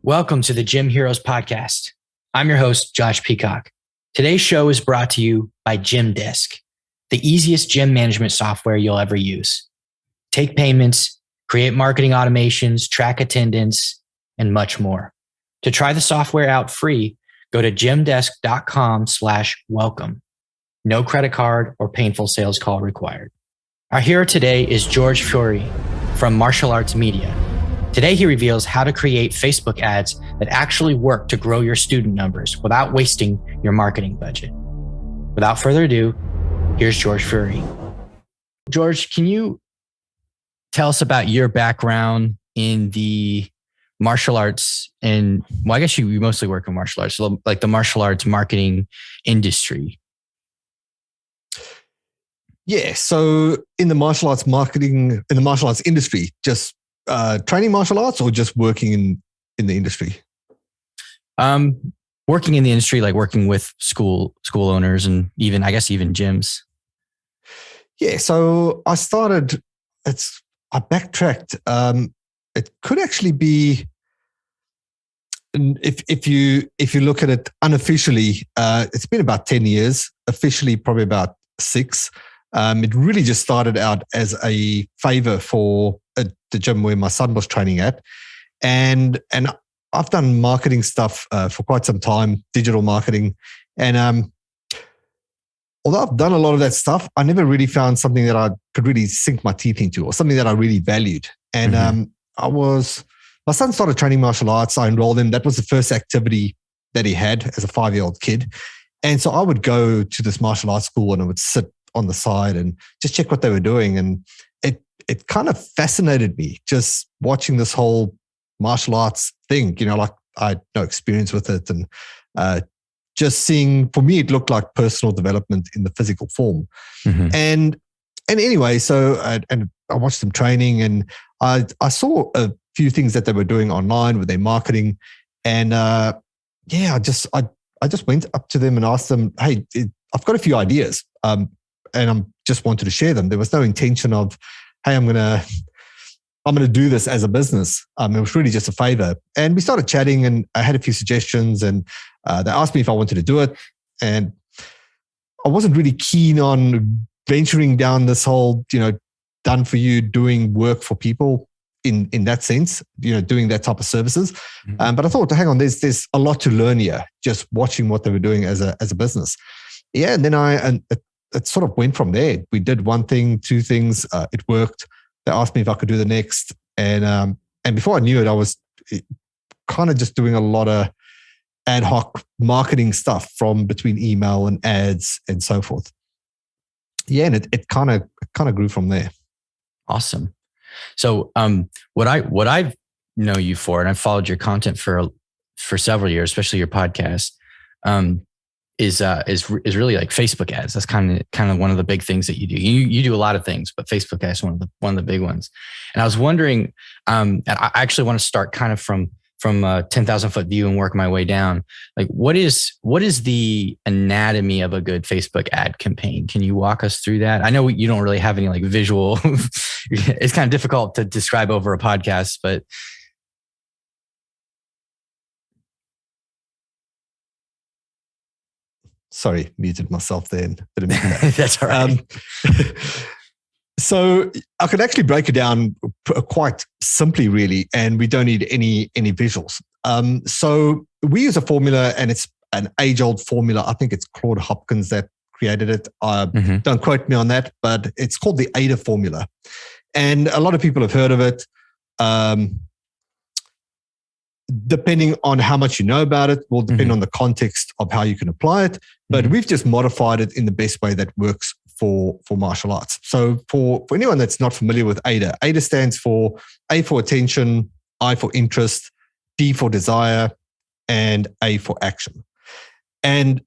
Welcome to the Gym Heroes Podcast. I'm your host, Josh Peacock. Today's show is brought to you by Gymdesk, the easiest gym management software you'll ever use. Take payments, create marketing automations, track attendance, and much more. To try the software out free, go to gymdesk.com/welcome. No credit card or painful sales call required. Our hero today is George Fourie from Martial Arts Media. Today, he reveals how to create Facebook ads that actually work to grow your student numbers without wasting your marketing budget. Without further ado, here's George Fourie. George, can you tell us about your background in the martial arts and, well, I guess you mostly work in martial arts, so like the martial arts marketing industry? Yeah, so in the martial arts marketing, in the martial arts industry, just training martial arts or just working in the industry? Working in the industry, like working with school owners and even gyms. Yeah, so I backtracked. It could actually be, if you look at it unofficially, it's been about 10 years, officially probably about 6. It really just started out as a favor for the gym where my son was training at. And I've done marketing stuff for quite some time, digital marketing. And although I've done a lot of that stuff, I never really found something that I could really sink my teeth into or something that I really valued. And my son started training martial arts. I enrolled him. That was the first activity that he had as a 5-year-old kid. And so I would go to this martial arts school and I would sit on the side and just check what they were doing. And it kind of fascinated me just watching this whole martial arts thing, like I had no experience with it. And just seeing, for me, it looked like personal development in the physical form. Mm-hmm. And anyway, so I watched them training and I saw a few things that they were doing online with their marketing. And I just went up to them and asked them, hey, I've got a few ideas. And I just wanted to share them. There was no intention of, hey, I'm gonna do this as a business. It was really just a favor. And we started chatting, and I had a few suggestions, and they asked me if I wanted to do it. And I wasn't really keen on venturing down this whole, done for you, doing work for people in that sense, doing that type of services. Mm-hmm. But I thought, hang on, there's a lot to learn here, just watching what they were doing as a business. Yeah, and then it sort of went from there. We did one thing, 2 things. It worked. They asked me if I could do the next. And before I knew it, I was kind of just doing a lot of ad hoc marketing stuff from between email and ads and so forth. Yeah, and it kind of grew from there. Awesome. So what I know you for, and I've followed your content for several years, especially your podcast, is really like Facebook ads. That's kind of one of the big things that you do. You do a lot of things, but Facebook ads is one of the big ones. And I was wondering, and I actually want to start kind of from a 10,000 foot view and work my way down. Like, what is the anatomy of a good Facebook ad campaign? Can you walk us through that? I know you don't really have any like visual. It's kind of difficult to describe over a podcast, but. Sorry, muted myself then. That's all right. So I could actually break it down quite simply, really, and we don't need any visuals. So we use a formula, and it's an age-old formula. I think it's Claude Hopkins that created it. Don't quote me on that, but it's called the AIDA formula. And a lot of people have heard of it. Depending on how much you know about it, will depend on the context of how you can apply it. But we've just modified it in the best way that works for martial arts. So for anyone that's not familiar with AIDA, AIDA stands for A for attention, I for interest, D for desire, and A for action. And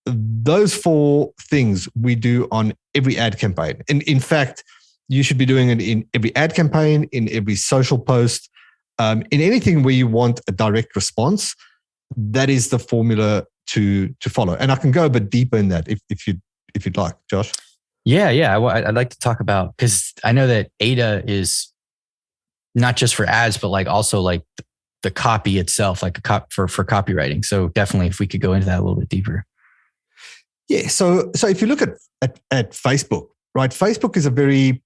those 4 things we do on every ad campaign. And in fact, you should be doing it in every ad campaign, in every social post, In anything where you want a direct response, that is the formula to follow. And I can go a bit deeper in that if you'd like, Josh. Yeah. I'd like to talk about, because I know that AIDA is not just for ads, but like also like the copy itself, like for copywriting. So definitely, if we could go into that a little bit deeper. Yeah. So if you look at Facebook, right? Facebook is a very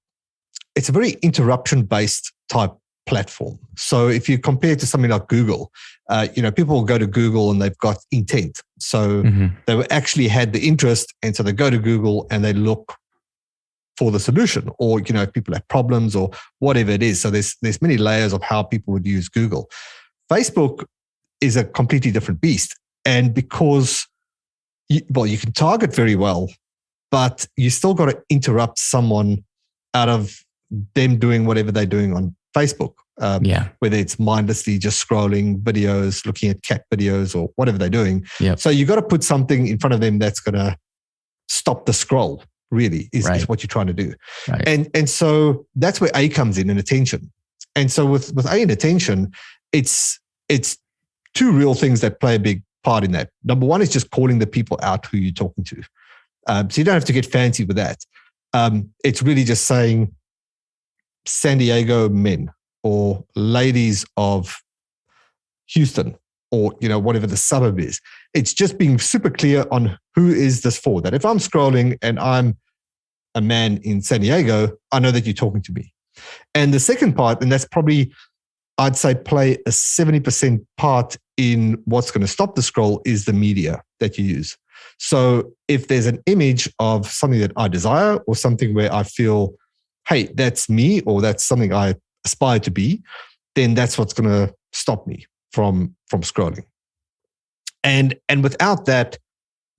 interruption-based type platform. So if you compare it to something like Google, people will go to Google and they've got intent. So they actually had the interest, and so they go to Google and they look for the solution, or if people have problems or whatever it is. So there's many layers of how people would use Google. Facebook is a completely different beast, and because you can target very well, but you still got to interrupt someone out of them doing whatever they're doing on Facebook. Whether it's mindlessly just scrolling videos, looking at cat videos, or whatever they're doing. Yep. So you got to put something in front of them that's going to stop the scroll. Really is what you're trying to do. Right. And so that's where A comes in attention. And so with A and attention, it's two real things that play a big part in that. Number one is just calling the people out who you're talking to. So you don't have to get fancy with that. It's really just saying San Diego men, or ladies of Houston, or whatever the suburb is. It's just being super clear on who is this for. That if I'm scrolling and I'm a man in San Diego, I know that you're talking to me. And the second part, and that's probably, I'd say, play a 70% part in what's going to stop the scroll, is the media that you use. So if there's an image of something that I desire, or something where I feel, hey, that's me, or that's something I aspire to be, then that's what's going to stop me from scrolling. And without that,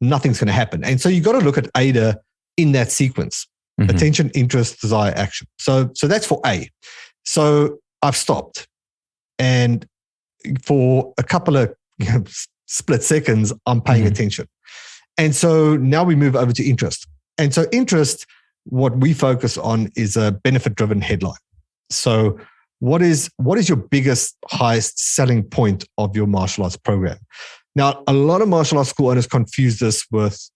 nothing's going to happen. And so you got to look at AIDA in that sequence: attention, interest, desire, action. So that's for A. So I've stopped, and for a couple of split seconds, I'm paying attention. And so now we move over to interest. And so interest, what we focus on is a benefit-driven headline. So what is your biggest, highest selling point of your martial arts program? Now, a lot of martial arts school owners confuse this with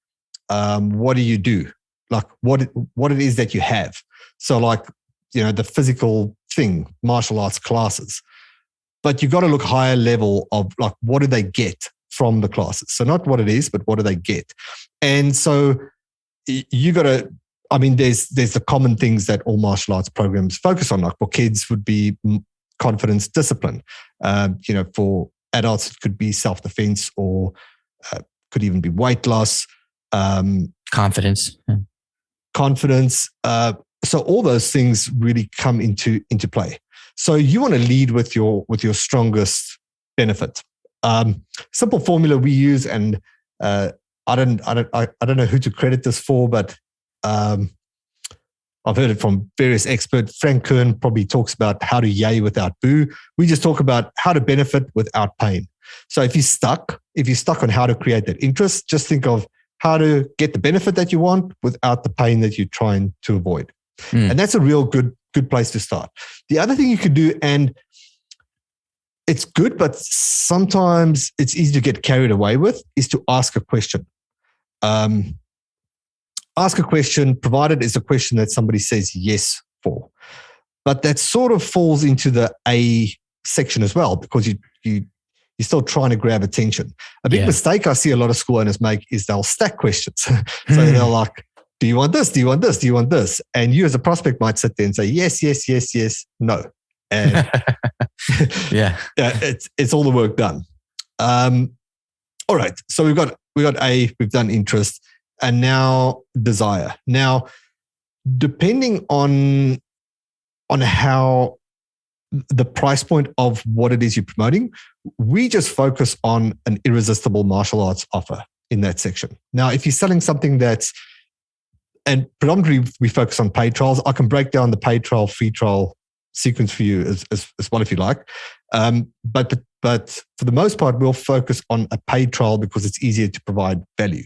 what do you do? Like what it is that you have. So like, the physical thing, martial arts classes. But you got to look higher level of like, what do they get from the classes? So not what it is, but what do they get? And so you got to, there's the common things that all martial arts programs focus on. Like for kids would be confidence, discipline. For adults, it could be self-defense, or could even be weight loss. Confidence. Confidence. So all those things really come into play. So you want to lead with your strongest benefit. Simple formula we use, and I don't know who to credit this for, but I've heard it from various experts. Frank Kern probably talks about how to yay without boo. We just talk about how to benefit without pain. So if you're stuck on how to create that interest, just think of how to get the benefit that you want without the pain that you're trying to avoid. And that's a real good place to start. The other thing you could do, and it's good, but sometimes it's easy to get carried away with, is to ask a question. Ask a question, provided it's a question that somebody says yes for. But that sort of falls into the A section as well, because you're still trying to grab attention. A big mistake I see a lot of school owners make is they'll stack questions. So they're like, do you want this? Do you want this? Do you want this? And you as a prospect might sit there and say, yes, yes, yes, yes, no. And it's all the work done. All right. So we've got A, we've done interest, and now desire. Now, depending on how the price point of what it is you're promoting, we just focus on an irresistible martial arts offer in that section. Now, if you're selling something and predominantly we focus on paid trials, I can break down the paid trial, free trial sequence for you as well if you like. But for the most part, we'll focus on a paid trial because it's easier to provide value.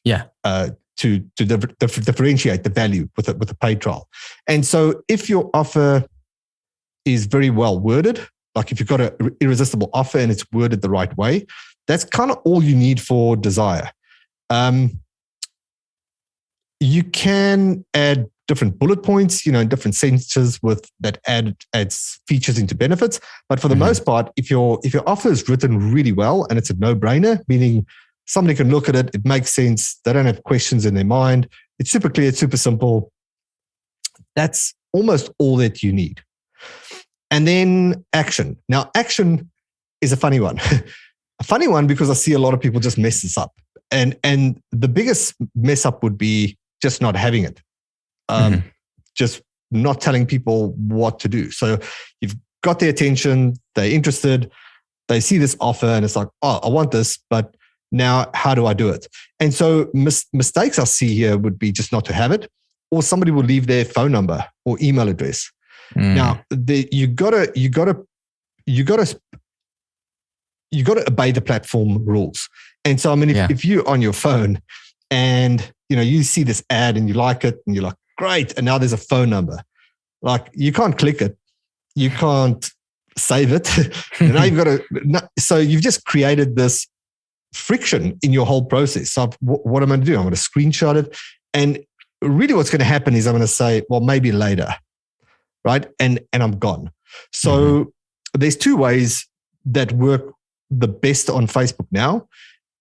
Yeah. To differentiate the value with a paid trial. And so if your offer is very well worded, Like if you've got an irresistible offer and it's worded the right way, that's kind of all you need for desire. You can add different bullet points, in different sentences with that adds features into benefits. But for the most part, if your offer is written really well and it's a no-brainer, meaning somebody can look at it, it makes sense, they don't have questions in their mind, it's super clear, it's super simple, that's almost all that you need. And then action. Now, action is a funny one. A funny one because I see a lot of people just mess this up. And the biggest mess up would be just not having it. Just not telling people what to do. So you've got their attention, they're interested, they see this offer and it's like, oh, I want this, but now how do I do it? And so mistakes I see here would be just not to have it, or somebody will leave their phone number or email address. Now, you gotta obey the platform rules. And so, I mean, if you're on your phone and you see this ad and you like it and you're like, great, and now there's a phone number, like you can't click it, you can't save it. And now so you've just created this friction in your whole process. So what am I going to do? I'm going to screenshot it, and really what's going to happen is I'm going to say, well, maybe later, right? And I'm gone. So there's two ways that work the best on Facebook now.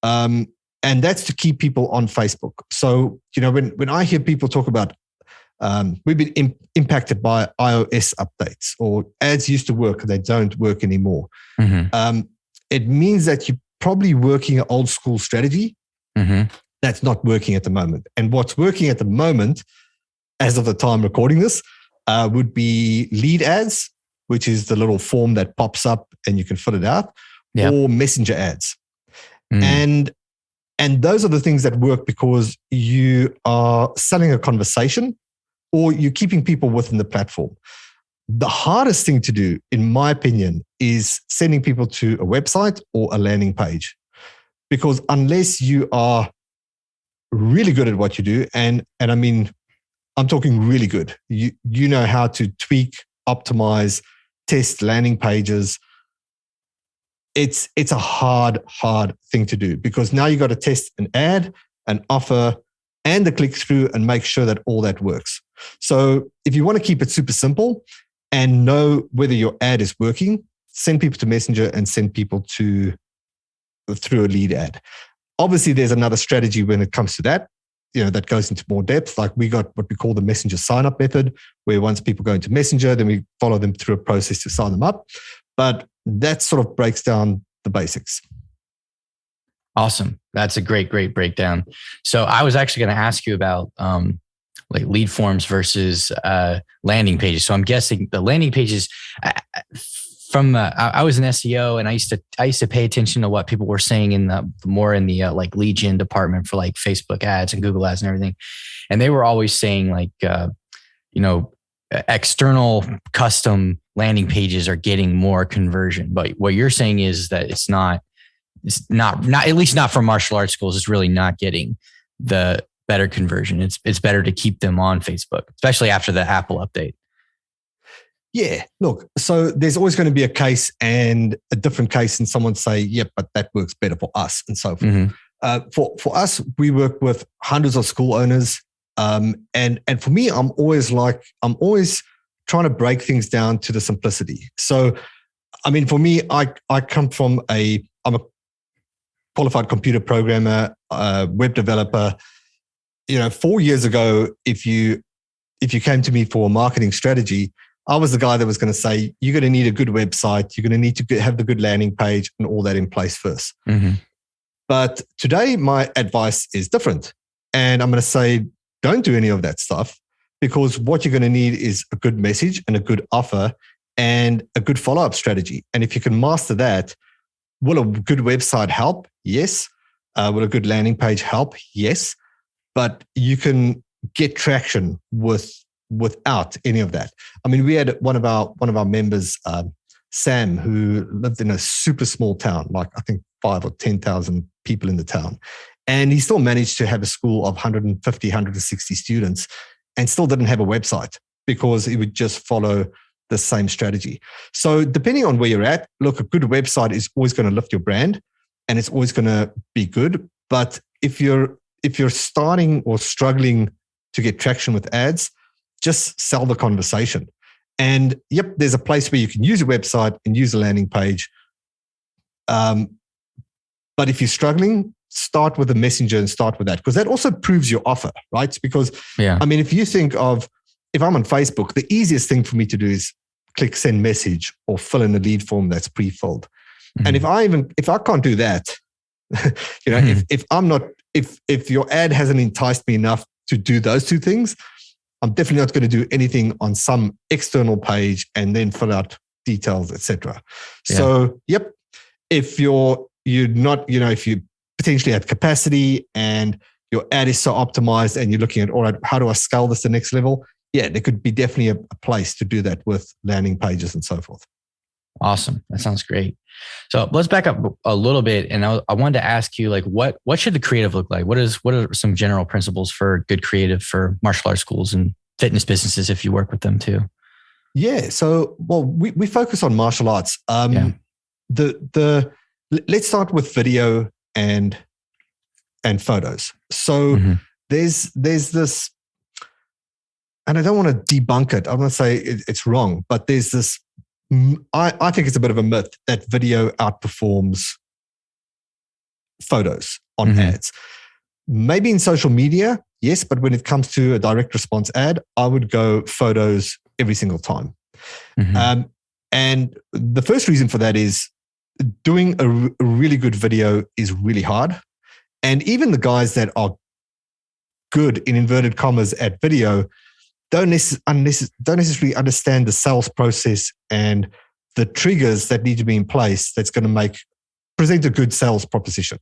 And that's to keep people on Facebook. So, when I hear people talk about, we've been impacted by iOS updates, or ads used to work, they don't work anymore. It means that you're probably working an old school strategy that's not working at the moment. And what's working at the moment, as of the time recording this, would be lead ads, which is the little form that pops up and you can fill it out, or messenger ads. And those are the things that work because you are selling a conversation or you're keeping people within the platform. The hardest thing to do, in my opinion, is sending people to a website or a landing page. Because unless you are really good at what you do, and I mean, I'm talking really good, you know how to tweak, optimize, test landing pages, it's a hard thing to do, because now you got to test an ad, an offer, and the click through and make sure that all that works. So if you want to keep it super simple and know whether your ad is working, send people to Messenger and send people through a lead ad. Obviously, there's another strategy when it comes to that, that goes into more depth. Like we got what we call the Messenger sign-up method, where once people go into Messenger, then we follow them through a process to sign them up. But that sort of breaks down the basics. Awesome. That's a great breakdown. So I was actually going to ask you about like lead forms versus landing pages. So I'm guessing the landing pages I was an SEO, and I used to pay attention to what people were saying in the like lead gen department for like Facebook ads and Google ads and everything. And they were always saying like, external custom landing pages are getting more conversion. But what you're saying is that it's not at least not for martial arts schools. It's really not getting the better conversion. It's better to keep them on Facebook, especially after the Apple update. Yeah, look, so there's always going to be a case and a different case, and someone say, yep, but that works better for us and so forth. For us, we work with hundreds of school owners. And for me, I'm always trying to break things down to the simplicity. So, I mean, for me, I come from I'm a qualified computer programmer, web developer. 4 years ago, if you came to me for a marketing strategy, I was the guy that was going to say, you're going to need a good website. You're going to need to have the good landing page and all that in place first. But today, my advice is different. And I'm going to say, don't do any of that stuff, because what you're going to need is a good message and a good offer and a good follow-up strategy. And if you can master that, will a good website help? Yes. Will a good landing page help? Yes. But you can get traction without any of that. I mean, we had one of our members, Sam, who lived in a super small town, like I think 5,000 or 10,000 people in the town. And he still managed to have a school of 150, 160 students and still didn't have a website, because he would just follow the same strategy. So depending on where you're at, look, a good website is always going to lift your brand and it's always going to be good. But if you're starting or struggling to get traction with ads, just sell the conversation. And yep, there's a place where you can use a website and use a landing page. But if you're struggling, start with a messenger and start with that, because that also proves your offer, right? Because I mean, if you think of, if I'm on Facebook, the easiest thing for me to do is click send message or fill in a lead form that's pre-filled. And if I can't do that, if your ad hasn't enticed me enough to do those two things, I'm definitely not going to do anything on some external page and then fill out details, etc. So, yep, if you're not, if you potentially have capacity and your ad is so optimized and you're looking at, all right, how do I scale this to the next level? Yeah, there could be definitely a place to do that with landing pages and so forth. Awesome. That sounds great. So let's back up a little bit. And I wanted to ask you, like, what should the creative look like? What are some general principles for good creative for martial arts schools and fitness businesses if you work with them too? Yeah. So, well, we focus on martial arts. Let's start with video and photos. So there's this, and I don't want to debunk it. I'm going to say it's wrong, but there's this, I think it's a bit of a myth that video outperforms photos on ads. Maybe in social media, yes, but when it comes to a direct response ad, I would go photos every single time. And the first reason for that is doing a really good video is really hard. And even the guys that are good, in inverted commas, at video don't necessarily understand the sales process and the triggers that need to be in place that's going to present a good sales proposition.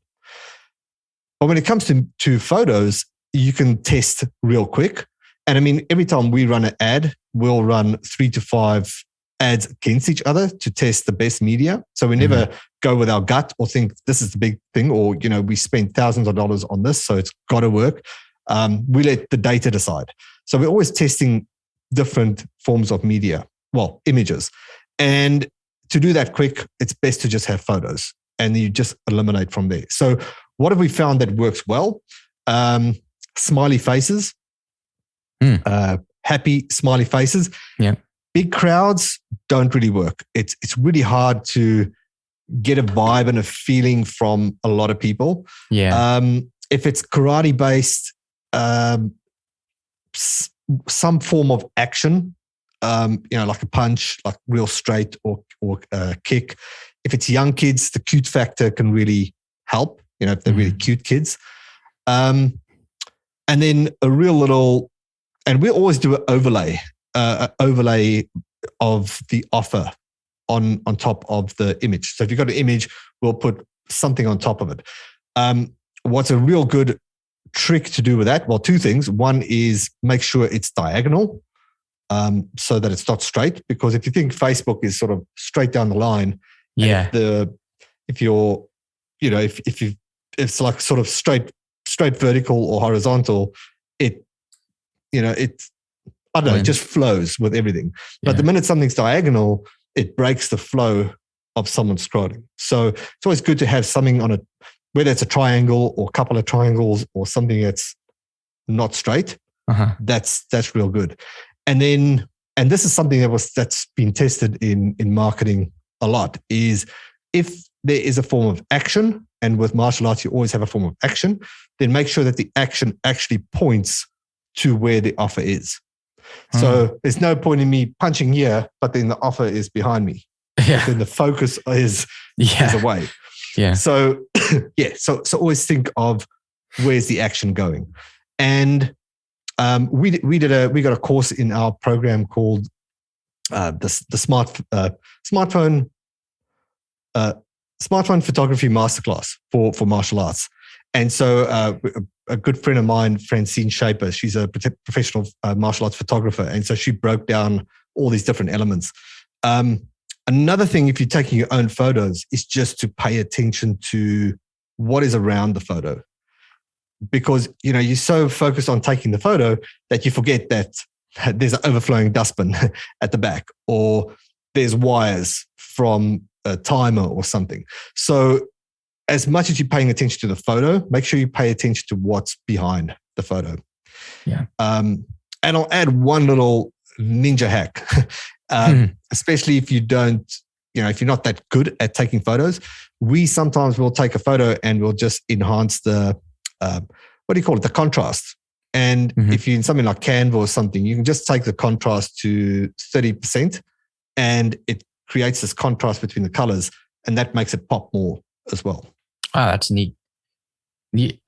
But when it comes to photos, you can test real quick. And I mean, every time we run an ad, we'll run 3 to 5 ads against each other to test the best media. So we never go with our gut or think this is the big thing, or, we spent thousands of dollars on this, so it's got to work. We let the data decide. So we're always testing different forms of media, well, images. And to do that quick, it's best to just have photos and you just eliminate from there. So what have we found that works well? Smiley faces, happy smiley faces. Yeah. Big crowds don't really work. It's really hard to get a vibe and a feeling from a lot of people. Yeah. If it's karate based, some form of action, like a punch, like real straight or kick. If it's young kids, the cute factor can really help, if they're really cute kids. And then a real little, and we always do an overlay of the offer on top of the image. So if you've got an image, we'll put something on top of it. What's a real good trick to do with that? Well, 2 things. One is make sure it's diagonal, so that it's not straight. Because if you think Facebook is sort of straight down the line, if it's like sort of straight vertical or horizontal, it just flows with everything. But the minute something's diagonal, it breaks the flow of someone scrolling. So it's always good to have something on it, whether it's a triangle or a couple of triangles or something that's not straight. That's real good. And this is something that's been tested in marketing a lot, is if there is a form of action, and with martial arts you always have a form of action, then make sure that the action actually points to where the offer is. So there's no point in me punching here, but then the offer is behind me. Then the focus is away. So so always think of where's the action going. And we got a course in our program called the smartphone photography masterclass for martial arts. And so a good friend of mine, Francine Shaper, she's a professional martial arts photographer. And so she broke down all these different elements. Another thing, if you're taking your own photos, is just to pay attention to what is around the photo. Because, you're so focused on taking the photo that you forget that there's an overflowing dustbin at the back, or there's wires from a timer or something. So as much as you're paying attention to the photo, make sure you pay attention to what's behind the photo. Yeah. And I'll add one little ninja hack, especially if you don't, if you're not that good at taking photos. We sometimes will take a photo and we'll just enhance the, the contrast. And if you're in something like Canva or something, you can just take the contrast to 30% and it creates this contrast between the colors, and that makes it pop more as well. Oh, that's neat.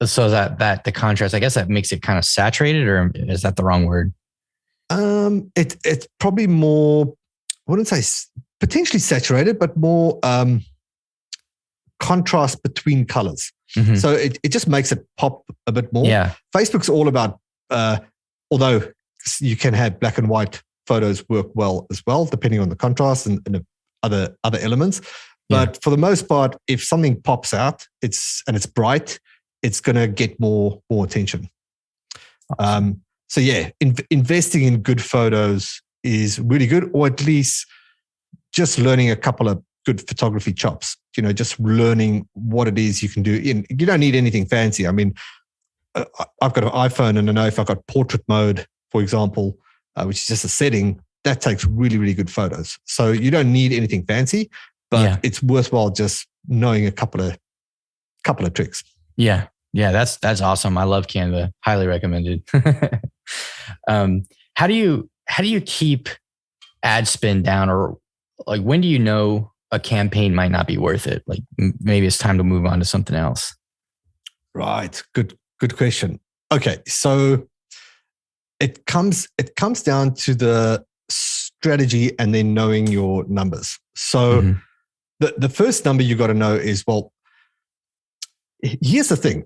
So that the contrast, I guess that makes it kind of saturated, or is that the wrong word? It's probably more, I wouldn't say potentially saturated, but more contrast between colors. So it just makes it pop a bit more. Yeah. Facebook's all about, although you can have black and white photos work well as well, depending on the contrast and other elements. But for the most part, if something pops out, it's bright, it's going to get more attention. Awesome. So investing in good photos is really good, or at least just learning a couple of good photography chops. Just learning what it is you can do. You don't need anything fancy. I mean, I've got an iPhone, and I know if I've got portrait mode, for example, which is just a setting, that takes really, really good photos. So you don't need anything fancy, but it's worthwhile just knowing a couple of tricks. Yeah. Yeah. That's awesome. I love Canva. Highly recommended. How do you keep ad spend down, or like when do you know a campaign might not be worth it? Like maybe it's time to move on to something else. Right. Good question. Okay. So it comes down to the strategy and then knowing your numbers. So the first number you got to know is, well, here's the thing.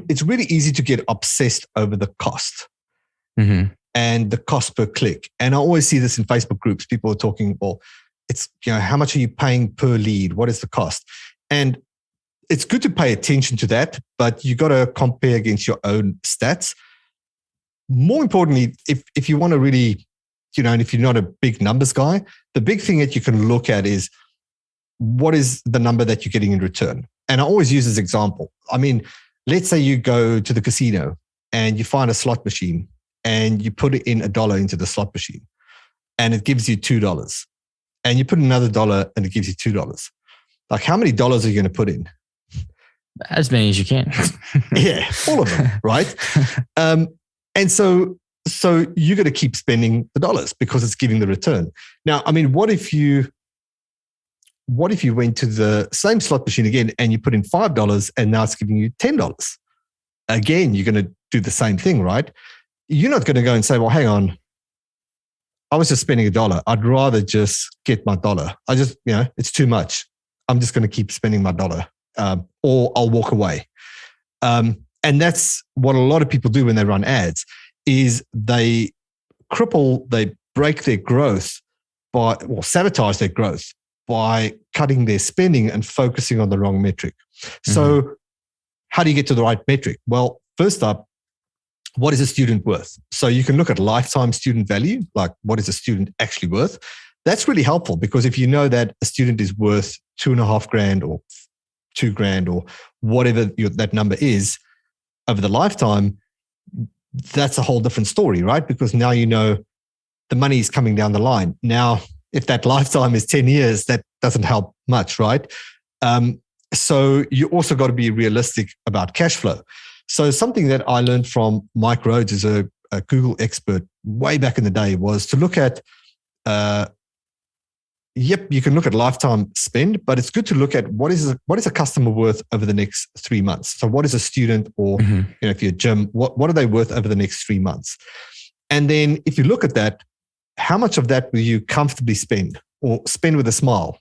It's really easy to get obsessed over the cost and the cost per click. And I always see this in Facebook groups. People are talking, well, it's, how much are you paying per lead? What is the cost? And it's good to pay attention to that, but you got to compare against your own stats. More importantly, if you want to really, and if you're not a big numbers guy, the big thing that you can look at is what is the number that you're getting in return? And I always use this example. I mean, let's say you go to the casino and you find a slot machine and you put in $1 into the slot machine and it gives you $2. And you put another $1 and it gives you $2. Like, how many dollars are you going to put in? As many as you can. Yeah, all of them, right? And so you're going to keep spending the dollars because it's giving the return. Now, I mean, what if you went to the same slot machine again and you put in $5 and now it's giving you $10? Again, you're going to do the same thing, right? You're not going to go and say, well, hang on, I was just spending $1. I'd rather just get my $1. I just, it's too much. I'm just going to keep spending my $1, or I'll walk away. And that's what a lot of people do when they run ads, is they break their growth sabotage their growth by cutting their spending and focusing on the wrong metric. So how do you get to the right metric? Well, first up, what is a student worth? So you can look at lifetime student value, like what is a student actually worth? That's really helpful, because if you know that a student is worth $2,500 or $2,000 or whatever that number is over the lifetime, that's a whole different story, right? Because now you know the money is coming down the line. Now, if that lifetime is 10 years, that doesn't help much, right? So you also got to be realistic about cash flow. So something that I learned from Mike Rhodes, is a Google expert way back in the day, was to look at, you can look at lifetime spend, but it's good to look at what is a customer worth over the next 3 months. So what is a student, or if you're a gym, what are they worth over the next 3 months? And then if you look at that, how much of that will you comfortably spend, or spend with a smile,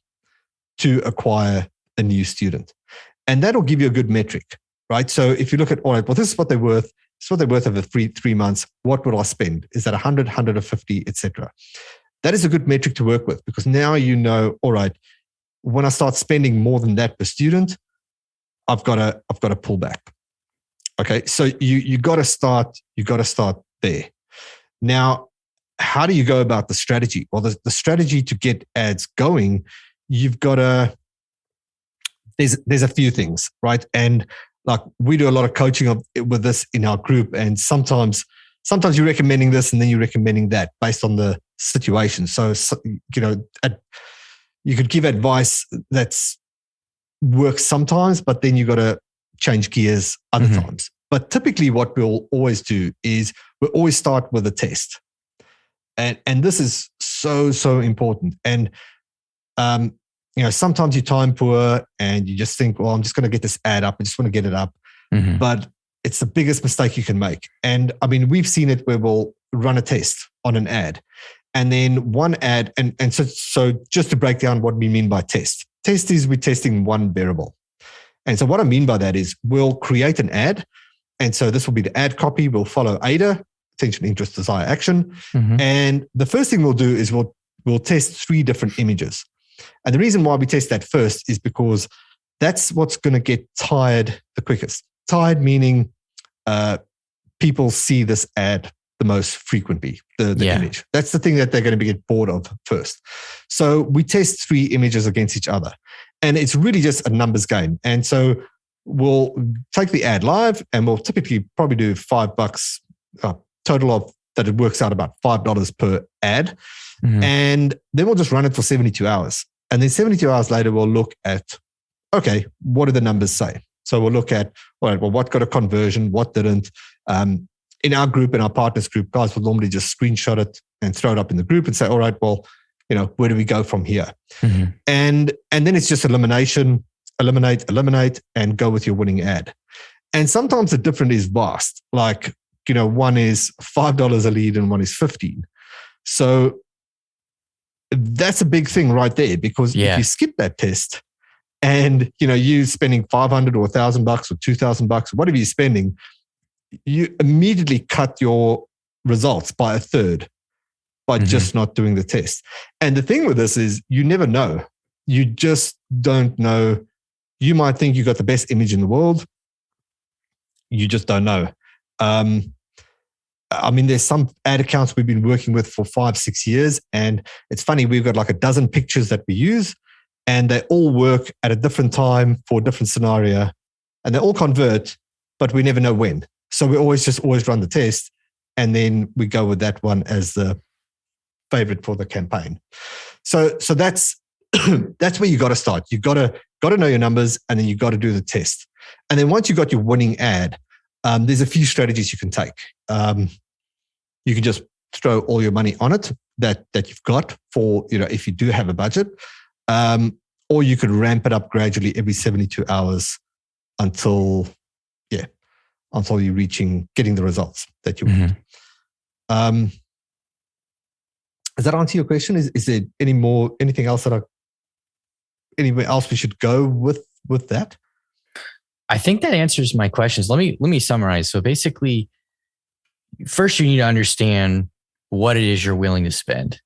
to acquire a new student? And that'll give you a good metric, right? So if you look at, all right, well, this is what they're worth. This is what they're worth over 3 months. What would I spend? Is that 100, 150, etc.? That is a good metric to work with, because now you know, all right, when I start spending more than that per student, I've got to pull back. Okay, so you got to start there. Now, how do you go about the strategy? Well, the strategy to get ads going, you've got to, there's a few things, right? And like we do a lot of coaching with this in our group. And sometimes you're recommending this and then you're recommending that based on the situation. So you could give advice that's works sometimes, but then you got to change gears other times. But typically what we'll always do is we'll always start with a test. And this is so important. And, sometimes you're time poor and you just think, well, I'm just going to get this ad up. I just want to get it up. But it's the biggest mistake you can make. And I mean, we've seen it where we'll run a test on an ad and then one ad. And so just to break down what we mean by test is we're testing one variable. And so what I mean by that is we'll create an ad. And so this will be the ad copy. We'll follow AIDA, attention, interest, desire, action. And the first thing we'll do is we'll test 3 different images. And the reason why we test that first is because that's what's going to get tired the quickest. Tired meaning people see this ad the most frequently, the image. That's the thing that they're going to get bored of first. So we test 3 images against each other. And it's really just a numbers game. And so we'll take the ad live and we'll typically probably do $5, total of that it works out about $5 per ad. And then we'll just run it for 72 hours. And then 72 hours later, we'll look at, okay, what do the numbers say? So we'll look at, all right, well, what got a conversion, what didn't? In our group, in our partners group, guys will normally just screenshot it and throw it up in the group and say, all right, well, where do we go from here? And then it's just elimination, eliminate, and go with your winning ad. And sometimes the difference is vast. Like, one is $5 a lead and one is 15. So that's a big thing right there, because if you skip that test and, you spending $500 or $1,000 or $2,000, whatever you're spending, you immediately cut your results by a third by just not doing the test. And the thing with this is you never know. You just don't know. You might think you got the best image in the world. You just don't know. I mean, there's some ad accounts we've been working with for 5-6 years. And it's funny, we've got like a dozen pictures that we use and they all work at a different time for a different scenario and they all convert, but we never know when. So we always run the test and then we go with that one as the favorite for the campaign. So that's, that's where you got to start. You got to know your numbers and then you got to do the test. And then once you got your winning ad, there's a few strategies you can take. You can just throw all your money on it that you've got for, if you do have a budget, or you could ramp it up gradually every 72 hours until you're getting the results that you want. Does that answer your question? Is there anything else anywhere else we should go with that? I think that answers my questions. Let me summarize. So basically, first you need to understand what it is you're willing to spend.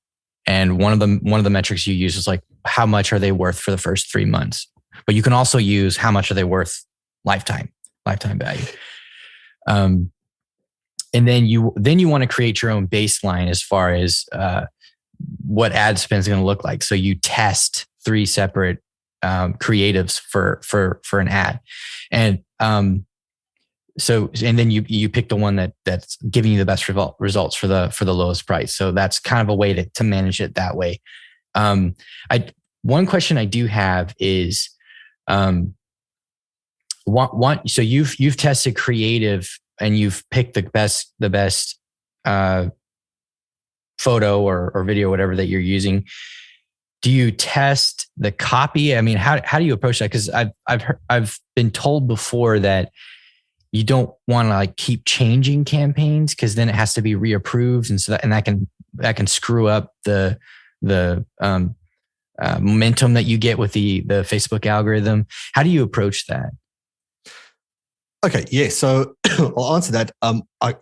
And one of the metrics you use is like, how much are they worth for the first 3 months? But you can also use how much are they worth lifetime value. And then you want to create your own baseline as far as what ad spend is going to look like. So you test 3 separate creatives for an ad. And then you pick the one that's giving you the best results for the lowest price. So that's kind of a way to manage it that way. One question I do have is, so you've tested creative and you've picked the best photo or video, whatever that you're using. Do you test the copy? I mean, how do you approach that? Because I've been told before that you don't want to like keep changing campaigns because then it has to be reapproved, and that can screw up the momentum that you get with the Facebook algorithm. How do you approach that? Okay, yeah. So I'll answer that. I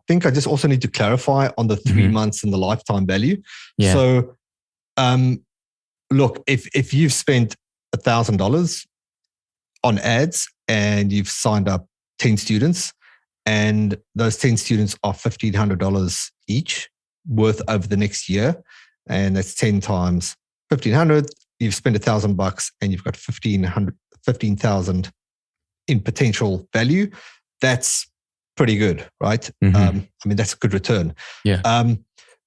think I just also need to clarify on the 3 months and the lifetime value. Yeah. So, look, if you've spent $1,000 on ads and you've signed up 10 students, and those 10 students are $1,500 each, worth over the next year. And that's 10 times 1,500. You've spent $1,000 and you've got 15,000 in potential value. That's pretty good, right? I mean, that's a good return. Yeah.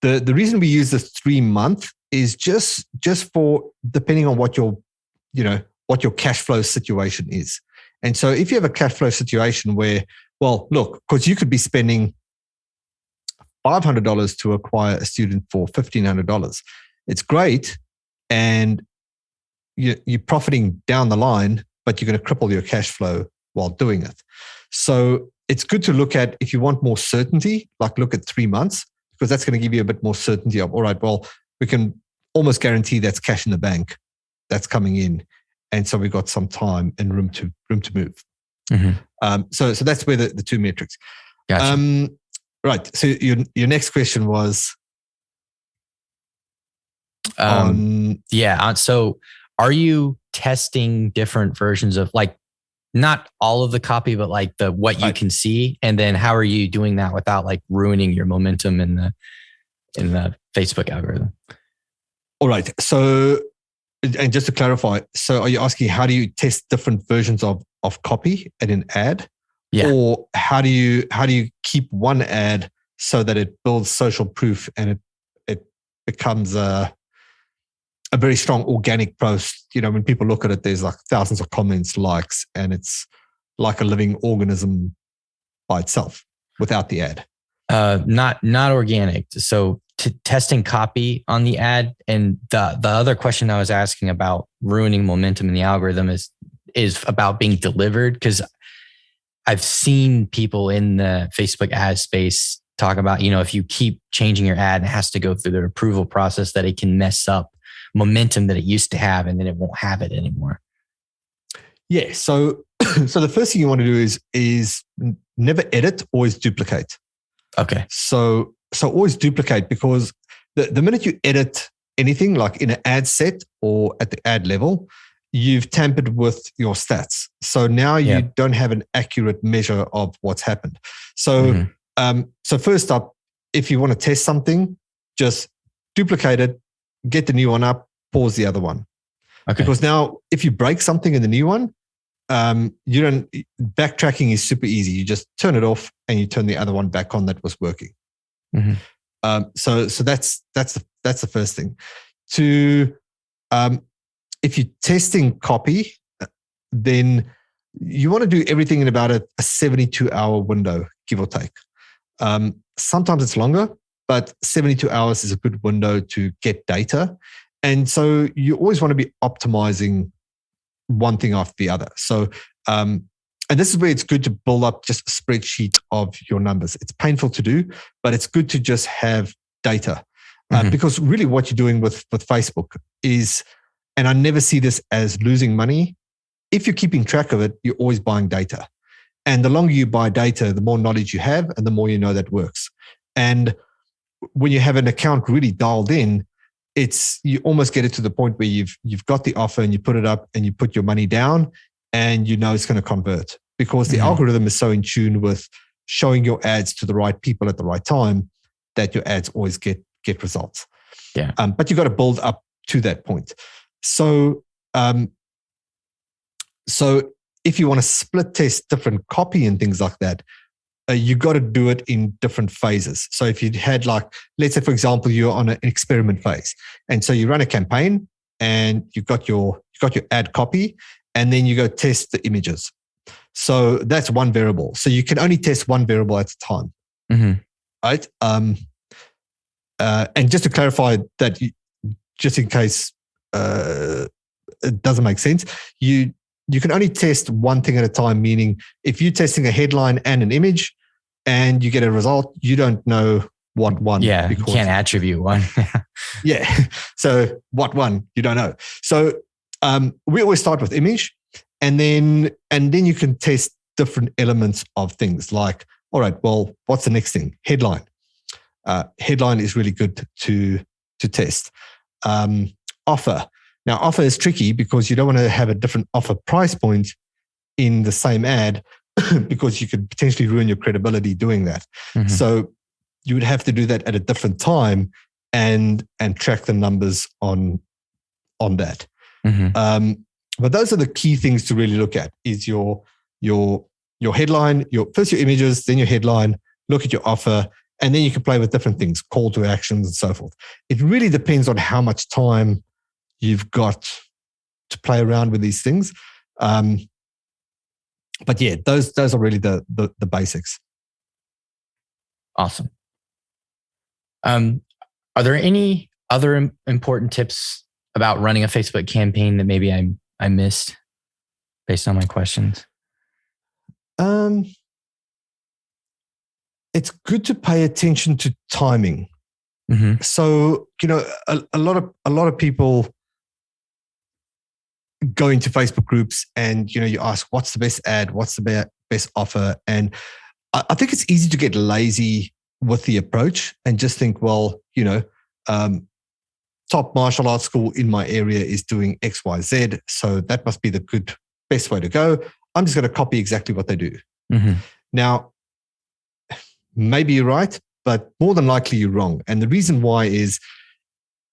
The reason we use the 3-month is just for depending on what your cash flow situation is. And so if you have a cash flow situation where, well, look, because you could be spending $500 to acquire a student for $1,500. It's great. And you're profiting down the line, but you're going to cripple your cash flow while doing it. So it's good to look at, if you want more certainty, like look at 3 months, because that's going to give you a bit more certainty of, all right, well, we can almost guarantee that's cash in the bank that's coming in. And so we've got some time and room to move. So that's where the two metrics. Gotcha. Right. So your next question was so are you testing different versions of, like, not all of the copy, but like what you can see? And then how are you doing that without like ruining your momentum in the Facebook algorithm? All right. So, and just to clarify, so are you asking how do you test different versions of copy in an ad? Yeah. Or how do you keep one ad so that it builds social proof and it becomes a very strong organic post? You know, when people look at it, there's like thousands of comments, likes, and it's like a living organism by itself without the ad. Not organic. So testing copy on the ad, and the other question I was asking about ruining momentum in the algorithm is about being delivered, because I've seen people in the Facebook ad space talk about, if you keep changing your ad, it has to go through the approval process, that it can mess up momentum that it used to have, and then it won't have it anymore. Yeah. So the first thing you want to do is never edit, always duplicate. Okay. So always duplicate, because the minute you edit anything, like in an ad set or at the ad level, you've tampered with your stats. So now you don't have an accurate measure of what's happened. So, so first up, if you want to test something, just duplicate it, get the new one up, pause the other one. Okay. Because now if you break something in the new one, backtracking is super easy. You just turn it off and you turn the other one back on that was working. So that's the first thing. If you're testing copy, then you want to do everything in about a 72-hour window, give or take. Sometimes it's longer, but 72 hours is a good window to get data. And so you always want to be optimizing one thing after the other. So, and this is where it's good to build up just a spreadsheet of your numbers. It's painful to do, but it's good to just have data. Because really what you're doing with Facebook is, and I never see this as losing money. If you're keeping track of it, you're always buying data. And the longer you buy data, the more knowledge you have and the more you know that works. And when you have an account really dialed in, you almost get it to the point where you've got the offer and you put it up and you put your money down and you know it's going to convert, because the algorithm is so in tune with showing your ads to the right people at the right time that your ads always get results. Yeah. But you got to build up to that point. So if you want to split test different copy and things like that, you got to do it in different phases. So if you had, like, let's say, for example, you're on an experiment phase, and so you run a campaign and you've got your ad copy, and then you go test the images. So that's one variable. So you can only test one variable at a time, right? And just to clarify that, just in case it doesn't make sense, you can only test one thing at a time, meaning if you're testing a headline and an image and you get a result, you don't know what one. Yeah, you can't attribute one. Yeah. So what one, you don't know. So we always start with image, and then you can test different elements of things like, all right, well, what's the next thing? Headline. Headline is really good to test. Offer. Now, offer is tricky because you don't want to have a different offer price point in the same ad because you could potentially ruin your credibility doing that. So you would have to do that at a different time and track the numbers on that. But those are the key things to really look at: is your headline, first your images, then your headline. Look at your offer, and then you can play with different things, call to actions and so forth. It really depends on how much time you've got to play around with these things. But yeah, those are really the basics. Awesome. Are there any other important tips about running a Facebook campaign that maybe I missed based on my questions? It's good to pay attention to timing. So, a lot of people go into Facebook groups and, you ask, what's the best ad? What's the best offer? And I think it's easy to get lazy with the approach and just think, well, top martial arts school in my area is doing X, Y, Z. So that must be the best way to go. I'm just going to copy exactly what they do. Now, maybe you're right, but more than likely you're wrong. And the reason why is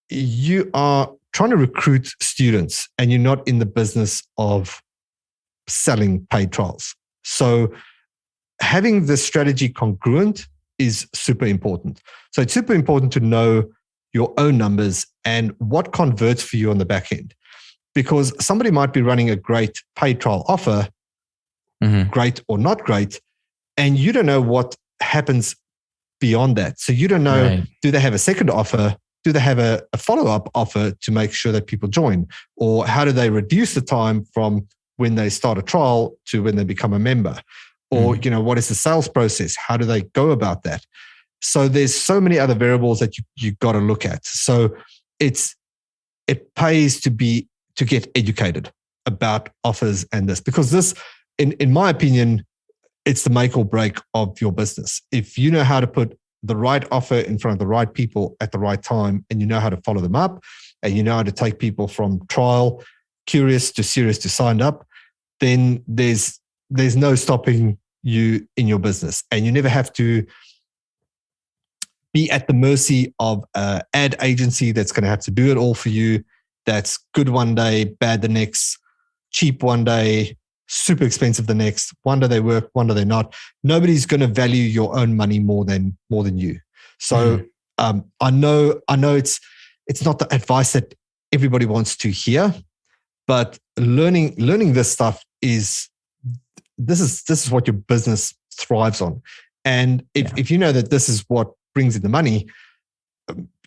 you are trying to recruit students and you're not in the business of selling paid trials. So having the strategy congruent is super important. So it's super important to know your own numbers and what converts for you on the back end. Because somebody might be running a great paid trial offer, great or not great, and you don't know what happens beyond that. So you don't know, do they have a second offer? Do they have a follow-up offer to make sure that people join? Or how do they reduce the time from when they start a trial to when they become a member? Or, what is the sales process? How do they go about that? So there's so many other variables that you got to look at. So it pays to get educated about offers and this, because this, in my opinion, it's the make or break of your business. If you know how to put the right offer in front of the right people at the right time, and you know how to follow them up, and you know how to take people from trial, curious to serious to signed up, then there's no stopping you in your business. And you never have to be at the mercy of an ad agency that's going to have to do it all for you. That's good one day, bad the next, cheap one day, super expensive the next. One day they work, one day they're not. Nobody's going to value your own money more than you. So I know it's not the advice that everybody wants to hear, but learning this stuff is what your business thrives on. And if you know that this is what brings in the money,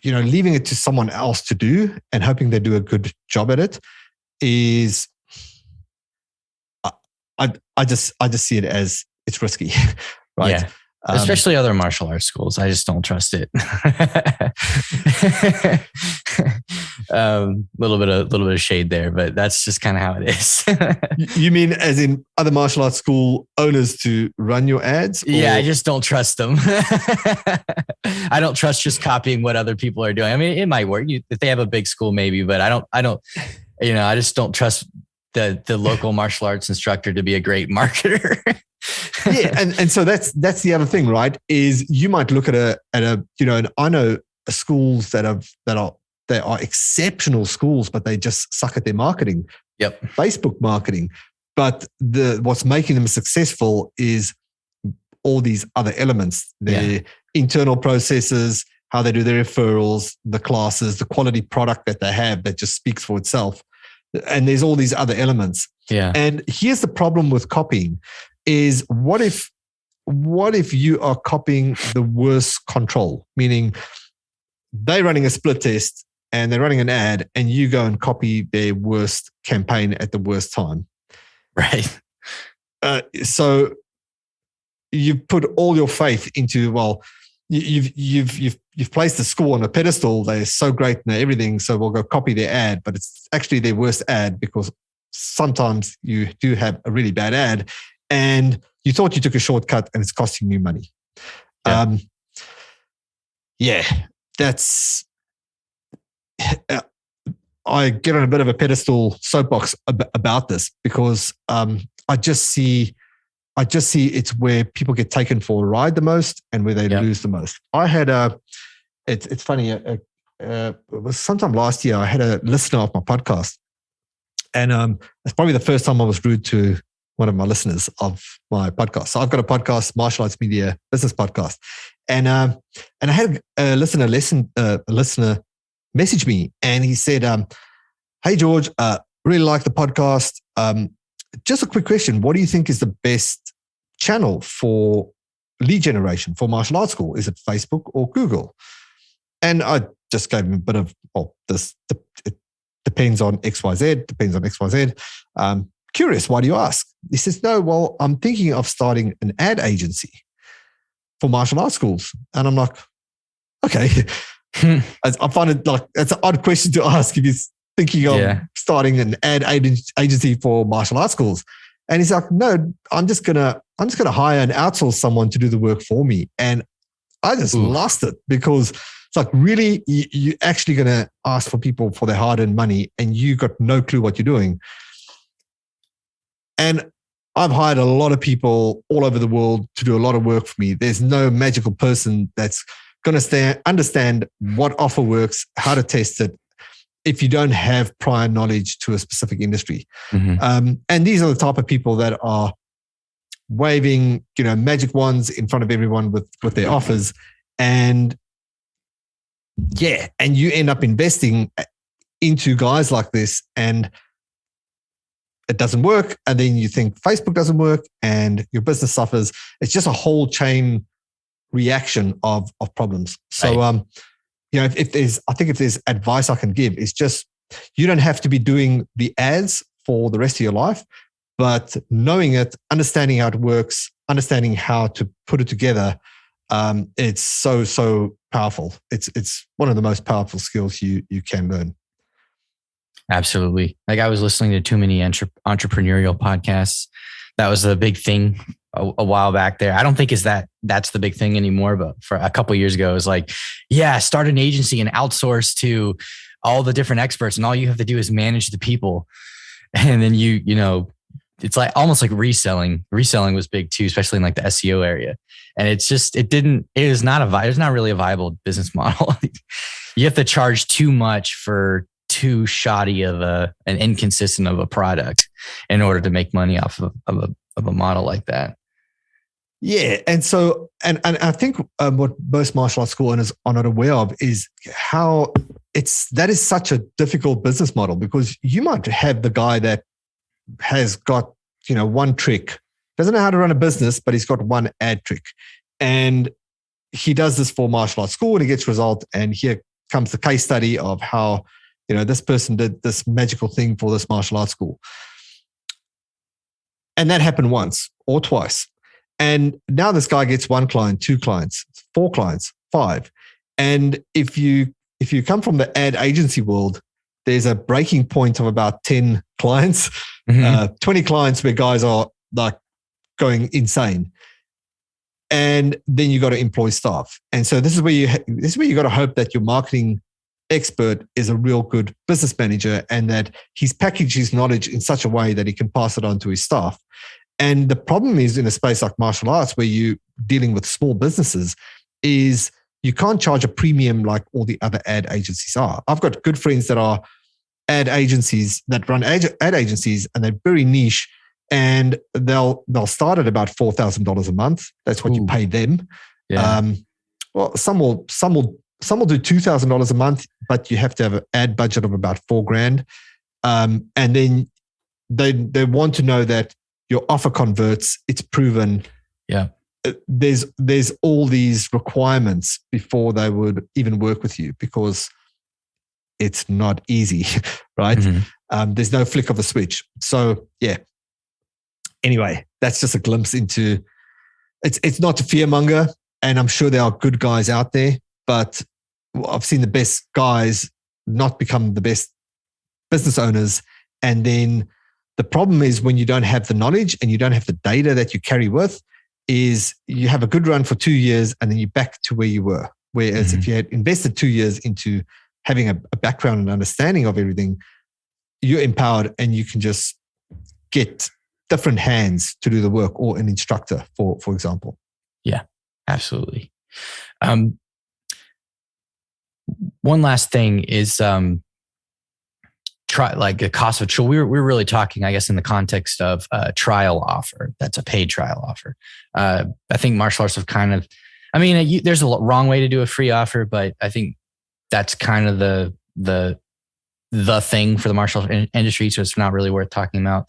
leaving it to someone else to do and hoping they do a good job at it is, I just see it as it's risky, right? Yeah. Especially other martial arts schools. I just don't trust it. Little bit of shade there, but that's just kind of how it is. You mean as in other martial arts school owners to run your ads? Or? Yeah, I just don't trust them. I don't trust just copying what other people are doing. I mean, it might work if they have a big school, maybe, but I don't. I just don't trust the local martial arts instructor to be a great marketer. Yeah, and so that's the other thing, right? Is you might look at and I know schools that are exceptional schools, but they just suck at their marketing. Yep, Facebook marketing. But what's making them successful is all these other elements: their internal processes, how they do their referrals, the classes, the quality product that they have that just speaks for itself. And there's all these other elements. Yeah. And here's the problem with copying is what if you are copying the worst control, meaning they're running a split test and they're running an ad and you go and copy their worst campaign at the worst time. Right. So you've put all your faith into, well, you've placed the school on a pedestal. They're so great and everything. So we'll go copy their ad, but it's actually their worst ad because sometimes you do have a really bad ad and you thought you took a shortcut and it's costing you money. That's, I get on a bit of a pedestal soapbox about this because I just see I just see it's where people get taken for a ride the most and where they lose the most. I had it's funny, it was sometime last year, I had a listener of my podcast. And it's probably the first time I was rude to one of my listeners of my podcast. So I've got a podcast, Martial Arts Media Business Podcast. And I had a listener message me, and he said, hey, George, really like the podcast. Just a quick question. What do you think is the best channel for lead generation for martial arts school? Is it Facebook or Google? And I just gave him a bit of, it depends on XYZ, depends on XYZ. Curious, why do you ask? He says, no, well, I'm thinking of starting an ad agency for martial arts schools. And I'm like, okay. I find it like, it's an odd question to ask if he's thinking of starting an ad agency for martial arts schools. And he's like, no, I'm just gonna hire and outsource someone to do the work for me. And I just lost it, because it's like, really, you actually going to ask for people for their hard-earned money and you got no clue what you're doing. And I've hired a lot of people all over the world to do a lot of work for me. There's no magical person that's going to understand what offer works, how to test it, if you don't have prior knowledge to a specific industry. And these are the type of people that are waving, magic wands in front of everyone with their offers. And you end up investing into guys like this, and it doesn't work. And then you think Facebook doesn't work and your business suffers. It's just a whole chain reaction of problems. So, right. If there's advice I can give, it's just, you don't have to be doing the ads for the rest of your life, but knowing it, understanding how it works, understanding how to put it together, it's so powerful. It's one of the most powerful skills you can learn. Absolutely. Like, I was listening to too many entrepreneurial podcasts. That was the big thing a while back there. I don't think that's the big thing anymore, but for a couple of years ago, it was like, start an agency and outsource to all the different experts, and all you have to do is manage the people. And then it's like almost like reselling. Reselling was big too, especially in like the SEO area. And it was not really a viable business model. You have to charge too much for too shoddy of an inconsistent of a product in order to make money off of a model like that. Yeah. And so, and I think what most martial arts school owners are not aware of is how that is such a difficult business model, because you might have the guy that has got, one trick, doesn't know how to run a business, but he's got one ad trick, and he does this for martial arts school and he gets result. And here comes the case study of how, this person did this magical thing for this martial arts school. And that happened once or twice. And now this guy gets 1 client, 2 clients, 4 clients, 5. And if you come from the ad agency world, there's a breaking point of about 10 clients, 20 clients where guys are like going insane. And then you got to employ staff. And so this is where you got to hope that your marketing expert is a real good business manager, and that he's packaged his knowledge in such a way that he can pass it on to his staff. And the problem is, in a space like martial arts, where you're dealing with small businesses, is you can't charge a premium like all the other ad agencies are. I've got good friends that are ad agencies that run ad agencies, and they're very niche, and they'll start at about $4,000 a month. That's what you pay them. Yeah. Some will do $2,000 a month, but you have to have an ad budget of about $4,000. And then they want to know that your offer converts, it's proven. Yeah. There's all these requirements before they would even work with you, because it's not easy, right? There's no flick of a switch. So yeah. Anyway, that's just a glimpse into it's not to fearmonger, and I'm sure there are good guys out there, but I've seen the best guys not become the best business owners. And then the problem is, when you don't have the knowledge and you don't have the data that you carry with, is you have a good run for 2 years and then you're back to where you were. Whereas if you had invested 2 years into having a background and understanding of everything, you're empowered and you can just get different hands to do the work, or an instructor, for example. Yeah, absolutely. One last thing is try like the cost of we're really talking, I guess, in the context of a trial offer. That's a paid trial offer. I think martial arts have kind of, I mean, there's a wrong way to do a free offer, but I think that's kind of the thing for the martial industry. So it's not really worth talking about.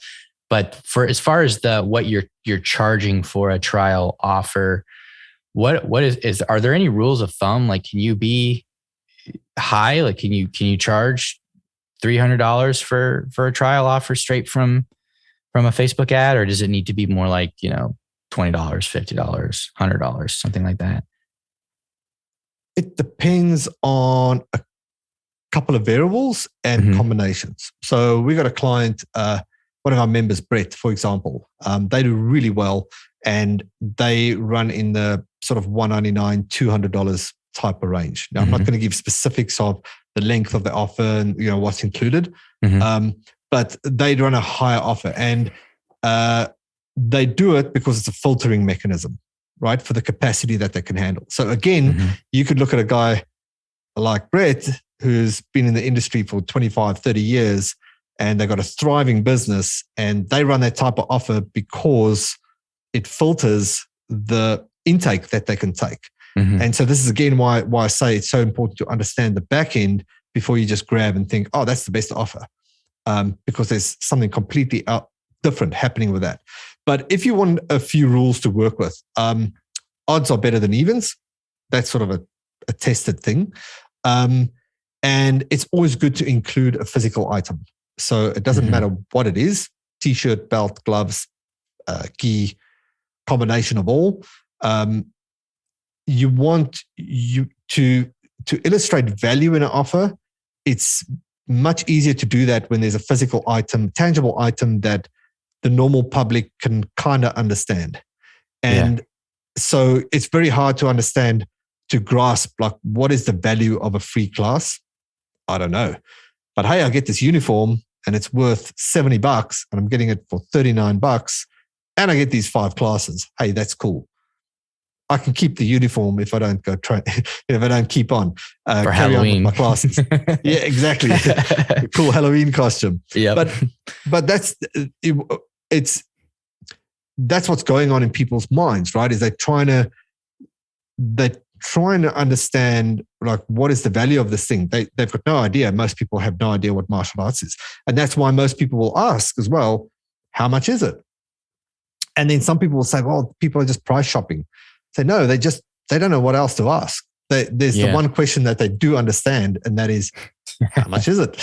But for as far as what you're charging for a trial offer, what is are there any rules of thumb? Like, can you be high? Like, can you charge $300 for a trial offer straight from a Facebook ad, or does it need to be more like, $20, $50, $100, something like that? It depends on a couple of variables and combinations. So we got a client, one of our members, Brett, for example. They do really well, and they run in the sort of $199, $200 type of range. Now, I'm not going to give specifics of the length of the offer and what's included, but they run a higher offer, and they do it because it's a filtering mechanism, right, for the capacity that they can handle. So again, you could look at a guy like Brett, who's been in the industry for 25, 30 years, and they've got a thriving business, and they run that type of offer because it filters the intake that they can take. And so this is again why I say it's so important to understand the back end before you just grab and think, oh, that's the best offer, because there's something completely different happening with that. But if you want a few rules to work with, odds are better than evens. That's sort of a tested thing. And it's always good to include a physical item. So it doesn't matter what it is, t-shirt, belt, gloves, gi, combination of all. You want to illustrate value in an offer. It's much easier to do that when there's a physical item, tangible item that the normal public can kind of understand. And so it's very hard to understand, to grasp, like, what is the value of a free class? I don't know. But hey, I get this uniform and it's worth $70 and I'm getting it for $39 and I get these 5 classes. Hey, that's cool. I can keep the uniform if I don't go train, if I don't keep on for carry Halloween. on with my classes. Yeah, exactly. Cool Halloween costume. Yeah, but that's what's going on in people's minds, right? Is they're trying to understand, like, what is the value of this thing? They've got no idea. Most people have no idea what martial arts is, and that's why most people will ask as well, how much is it? And then some people will say, well, people are just price shopping. Say, no, they don't know what else to ask. There's the one question that they do understand, and that is, how much is it?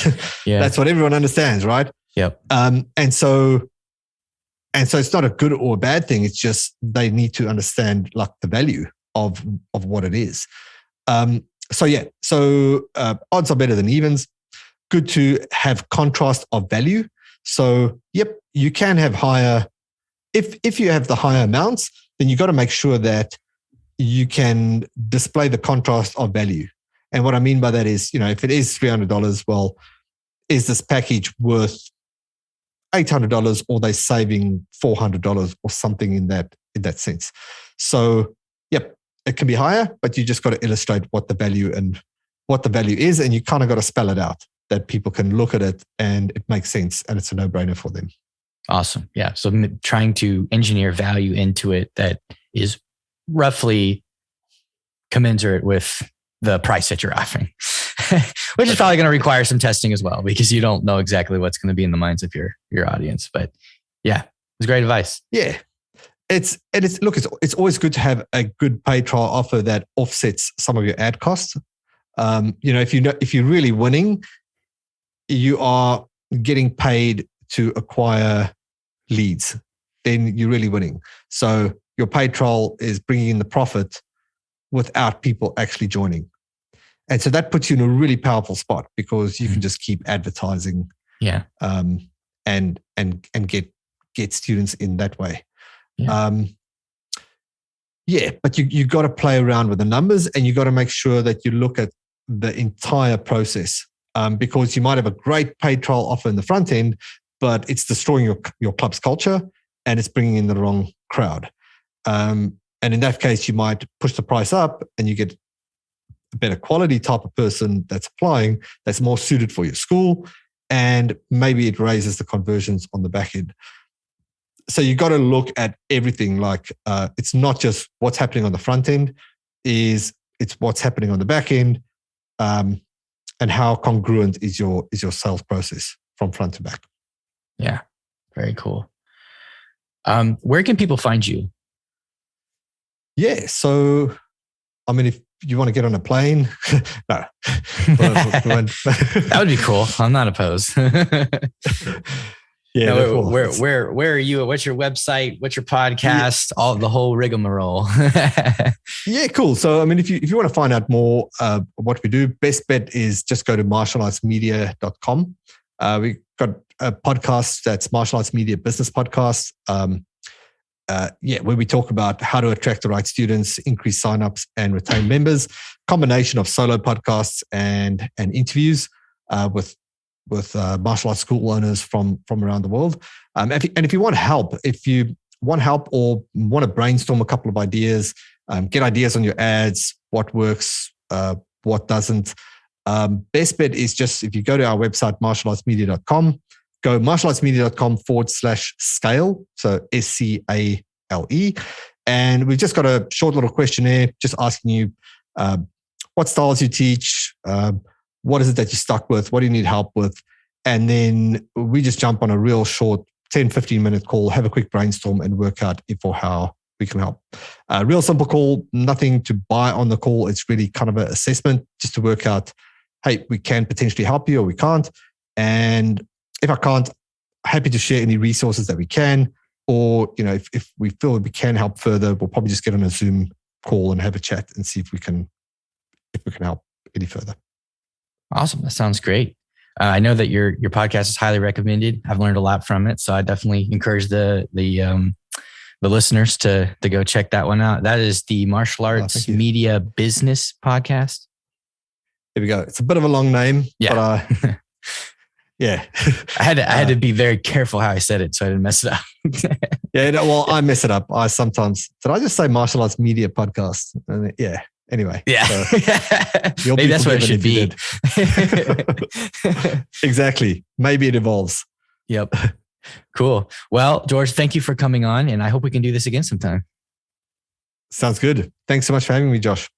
That's what everyone understands, right? Yep. And so it's not a good or a bad thing. It's just they need to understand, like, the value of what it is. So odds are better than evens. Good to have contrast of value. So you can have higher. If you have the higher amounts, then you got to make sure that you can display the contrast of value. And what I mean by that is, if it is $300, well, is this package worth $800, or they saving $400 or something in that sense? So, it can be higher, but you just got to illustrate what the value is, and you kind of got to spell it out that people can look at it and it makes sense and it's a no-brainer for them. Awesome. Yeah. So trying to engineer value into it that is roughly commensurate with the price that you're offering, which is probably going to require some testing as well, because you don't know exactly what's going to be in the minds of your audience. But yeah, it's great advice. Yeah. It's always good to have a good paid trial offer that offsets some of your ad costs. If you're really winning, you are getting paid to acquire leads, then you're really winning. So your paid trial is bringing in the profit without people actually joining. And so that puts you in a really powerful spot, because you can just keep advertising and get students in that way. But you got to play around with the numbers, and you got to make sure that you look at the entire process, because you might have a great paid trial offer in the front end, but it's destroying your club's culture. and it's bringing in the wrong crowd. And in that case, you might push the price up and you get a better quality type of person that's applying, that's more suited for your school, and maybe it raises the conversions on the back end. So you got to look at everything. Like it's not just what's happening on the front end, it's what's happening on the back end, and how congruent is your sales process from front to back. Yeah, very cool. Where can people find you? Yeah, so I mean, if you want to get on a plane, no, that would be cool. I'm not opposed. Yeah. No, where are you? What's your website? What's your podcast? Yeah. All the whole rigmarole. Yeah, cool. So, I mean, if you want to find out more what we do, best bet is just go to martialartsmedia.com. We got a podcast that's Martial Arts Media Business Podcast. Where we talk about how to attract the right students, increase signups, and retain members. Combination of solo podcasts and interviews with martial arts school owners from around the world. If you want help, or want to brainstorm a couple of ideas, get ideas on your ads, what works, what doesn't, best bet is just if you go to our website, martialartsmedia.com, go martialartsmedia.com/scale, so SCALE. And we've just got a short little questionnaire just asking you what styles you teach, what is it that you're stuck with? What do you need help with? And then we just jump on a real short 10, 15-minute call, have a quick brainstorm and work out if or how we can help. Real simple call, nothing to buy on the call. It's really kind of an assessment just to work out, hey, we can potentially help you or we can't. And if I can't, happy to share any resources that we can. Or, if we feel we can help further, we'll probably just get on a Zoom call and have a chat and see if we can help any further. Awesome. That sounds great. I know that your podcast is highly recommended. I've learned a lot from it. So I definitely encourage the listeners to go check that one out. That is the Martial Arts Media Business Podcast. There we go. It's a bit of a long name. Yeah. But yeah. I had to be very careful how I said it so I didn't mess it up. I mess it up. Did I just say Martial Arts Media Podcast? Yeah. Anyway. Yeah. So maybe that's what it should be. Exactly. Maybe it evolves. Yep. Cool. Well, George, thank you for coming on, and I hope we can do this again sometime. Sounds good. Thanks so much for having me, Josh.